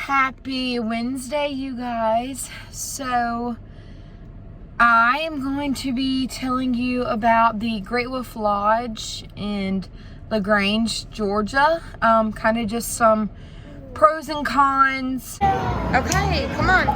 Happy Wednesday, you guys. So I am going to be telling you about the Great Wolf Lodge in LaGrange, Georgia. Kind of just some pros and cons. Okay, come on.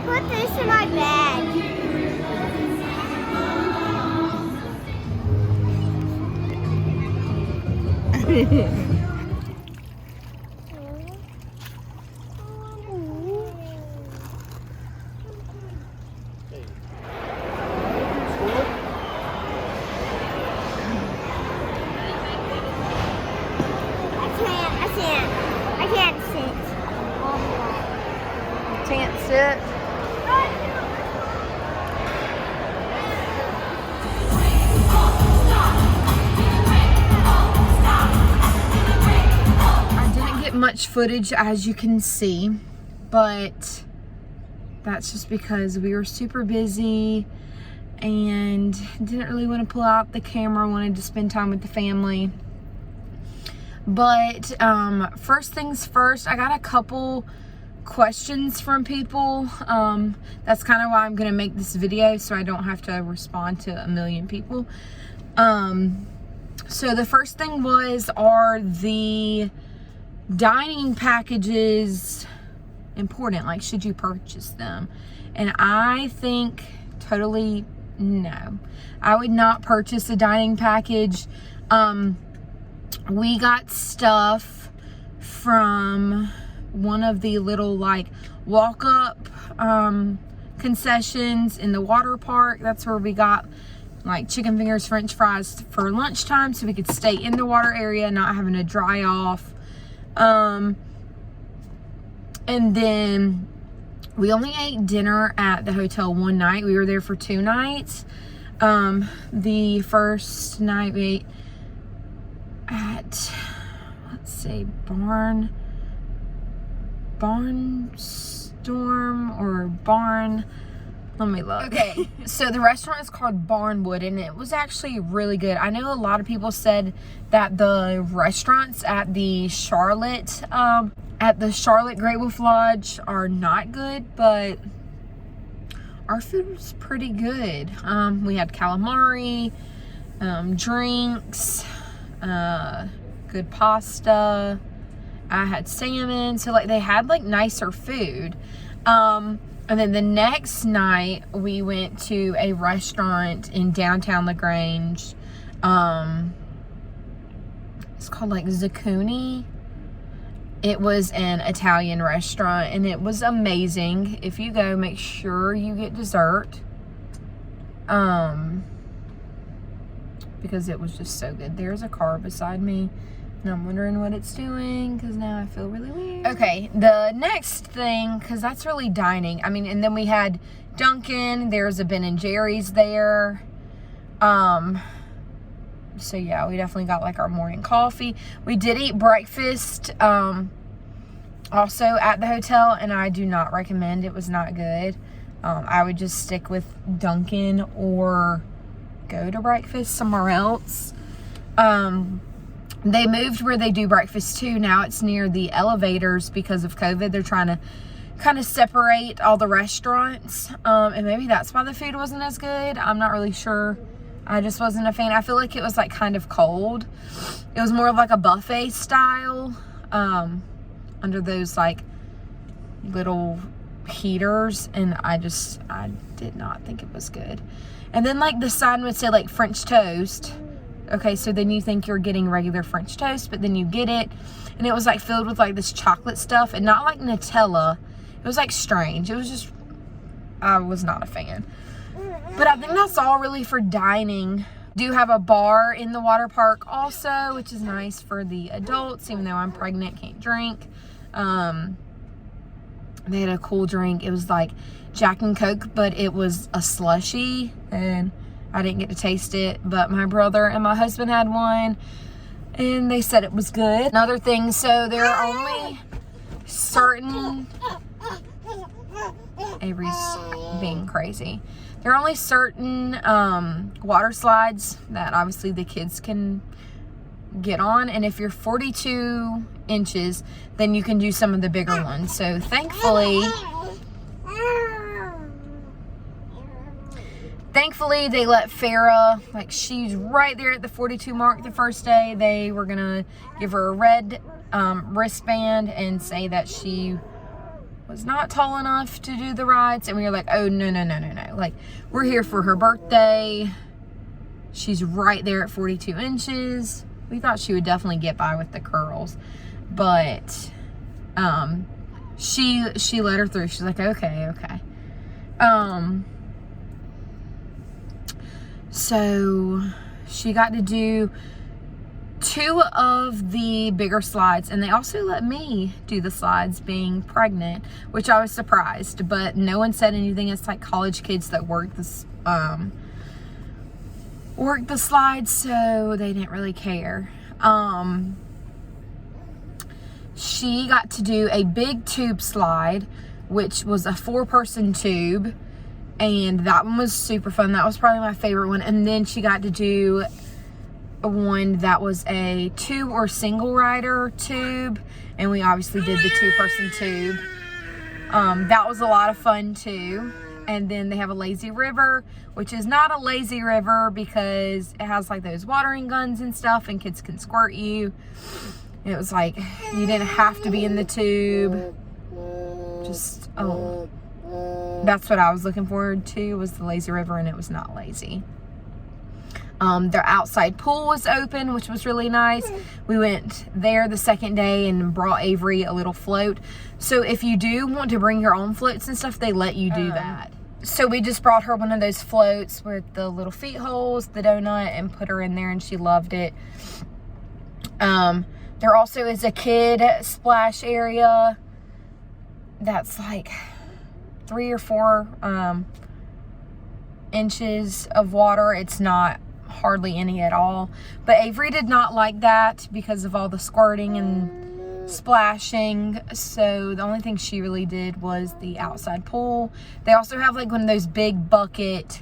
Put this in my bag. I can't sit. Can't sit. Much footage, as you can see, but that's just because we were super busy and didn't really want to pull out the camera, wanted to spend time with the family. But first things first, I got a couple questions from people. That's kind of why I'm gonna make this video, so I don't have to respond to a million people. So the first thing was, are the dining packages important? Like, should you purchase them? And I think totally no. I would not purchase a dining package. We got stuff from one of the little like walk-up concessions in the water park. That's where we got like chicken fingers, french fries for lunchtime, so we could stay in the water area, not having to dry off. And then we only ate dinner at the hotel one night. We were there for 2 nights. The first night we ate at, let's see, let me look. Okay, so the restaurant is called Barnwood, and it was actually really good. I know a lot of people said that the restaurants at the Charlotte Great Wolf Lodge are not good, but our food was pretty good. We had calamari, drinks, good pasta. I had salmon, so like they had like nicer food. And then the next night we went to a restaurant in downtown LaGrange. It's called like Zucchini. It was an Italian restaurant and it was amazing. If you go, make sure you get dessert. Because it was just so good. There's a car beside me and I'm wondering what it's doing because now I feel really weird. Okay, the next thing, because that's really dining. I mean, and then we had Dunkin'. There's a Ben & Jerry's there. So yeah, we definitely got like our morning coffee. We did eat breakfast also at the hotel, and I do not recommend. It was not good. I would just stick with Dunkin' or go to breakfast somewhere else. They moved where they do breakfast too. Now it's near the elevators because of COVID. They're trying to kind of separate all the restaurants. And maybe that's why the food wasn't as good. I'm not really sure. I just wasn't a fan. I feel like it was like kind of cold. It was more of like a buffet style, under those like little heaters. And I did not think it was good. And then like the sign would say like French toast. Okay, so then you think you're getting regular French toast, but then you get it, and it was like filled with like this chocolate stuff, and not like Nutella. It was like strange. It was just, I was not a fan. But I think that's all really for dining. Do have a bar in the water park also, which is nice for the adults, even though I'm pregnant, can't drink. They had a cool drink. It was like Jack and Coke, but it was a slushie, and I didn't get to taste it, but my brother and my husband had one, and they said it was good. Another thing, so there are only certain, Avery's being crazy. there are only certain water slides that obviously the kids can get on, and if you're 42 inches, then you can do some of the bigger ones. So thankfully they let Farrah, like, she's right there at the 42 mark the first day. They were gonna give her a red wristband and say that she was not tall enough to do the rides, and we were like, oh no, like, we're here for her birthday. She's right there at 42 inches. We thought she would definitely get by with the curls, but she let her through. She's like, okay. So she got to do 2 of the bigger slides, and they also let me do the slides being pregnant, which I was surprised, but no one said anything. It's like college kids that work the slides, so they didn't really care. She got to do a big tube slide, which was a 4-person tube, and that one was super fun. That was probably my favorite one. And then she got to do one that was a 2 or single rider tube, and we obviously did the 2-person tube. That was a lot of fun too. And then they have a lazy river, which is not a lazy river because it has like those watering guns and stuff, and kids can squirt you. It was like you didn't have to be in the tube. Just, that's what I was looking forward to, was the lazy river, and it was not lazy. Their outside pool was open, which was really nice. We went there the second day and brought Avery a little float. So if you do want to bring your own floats and stuff, they let you do that. So we just brought her one of those floats with the little feet holes, the donut, and put her in there, and she loved it. There also is a kid splash area that's like 3 or 4 inches of water. It's not hardly any at all, but Avery did not like that because of all the squirting and splashing, so the only thing she really did was the outside pool. They also have like one of those big bucket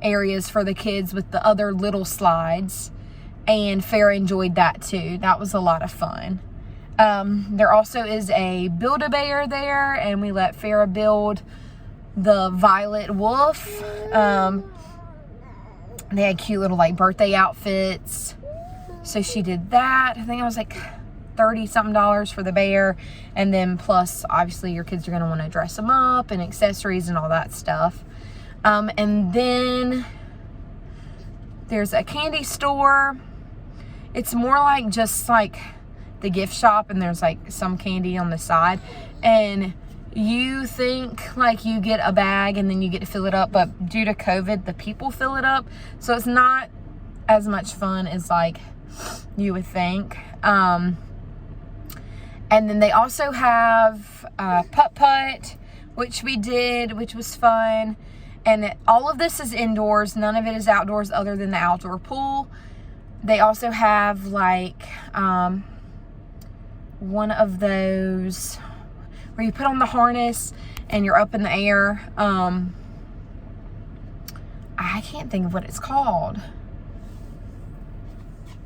areas for the kids with the other little slides, and Farrah enjoyed that too. That was a lot of fun. There also is a Build-A-Bear there, and we let Farrah build the Violet Wolf. They had cute little like birthday outfits, so she did that. I think it was like $30-something for the bear, and then plus obviously your kids are going to want to dress them up and accessories and all that stuff. And then there's a candy store. It's more like just like the gift shop, and there's like some candy on the side, and you think like you get a bag and then you get to fill it up, but due to COVID, the people fill it up, so it's not as much fun as like you would think. And then they also have Pup Putt, which we did, which was fun. And all of this is indoors. None of it is outdoors other than the outdoor pool. They also have like one of those where you put on the harness and you're up in the air. I can't think of what it's called.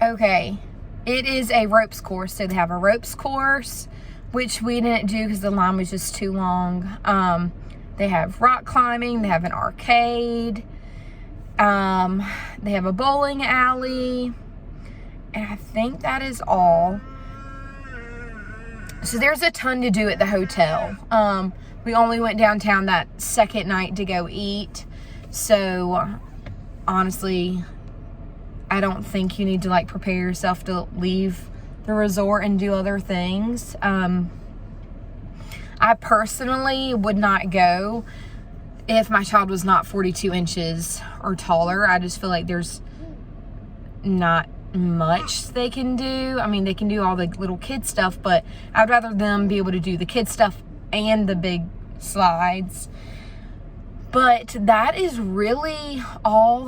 Okay. It is a ropes course. So they have a ropes course, which we didn't do because the line was just too long. They have rock climbing. They have an arcade. They have a bowling alley. And I think that is all. So there's a ton to do at the hotel. We only went downtown that second night to go eat. So honestly, I don't think you need to like prepare yourself to leave the resort and do other things. I personally would not go if my child was not 42 inches or taller. I just feel like there's not much they can do. I mean, they can do all the little kid stuff, but I'd rather them be able to do the kid stuff and the big slides. But that is really all.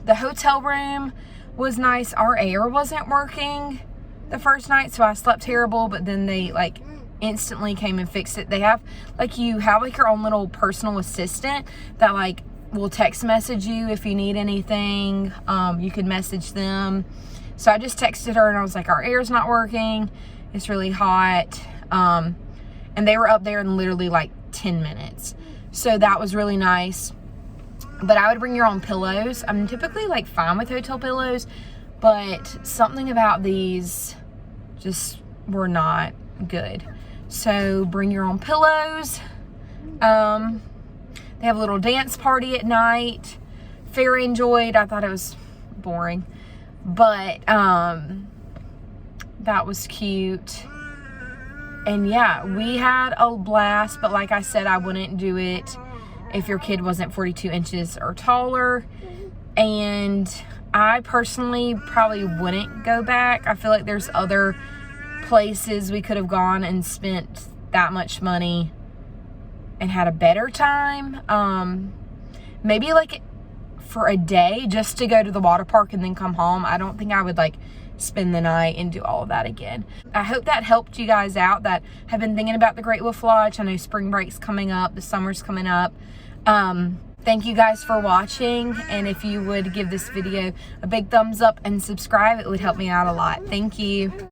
The hotel room was nice. Our air wasn't working the first night, so I slept terrible, but then they like instantly came and fixed it. They have like, you have like your own little personal assistant that like will text message you if you need anything. You could message them. So I just texted her and I was like, our air's not working. It's really hot. And they were up there in literally like 10 minutes. So that was really nice. But I would bring your own pillows. I'm typically like fine with hotel pillows, but something about these just were not good. So bring your own pillows. They have a little dance party at night. Very enjoyed. I thought it was boring, but that was cute. And yeah, we had a blast, but like I said, I wouldn't do it if your kid wasn't 42 inches or taller. And I personally probably wouldn't go back. I feel like there's other places we could have gone and spent that much money and had a better time. Maybe like for a day just to go to the water park and then come home. I don't think I would like spend the night and do all of that again. I hope that helped you guys out that have been thinking about the Great Wolf Lodge. I know spring break's coming up, the summer's coming up. Thank you guys for watching, and if you would give this video a big thumbs up and subscribe, it would help me out a lot. Thank you.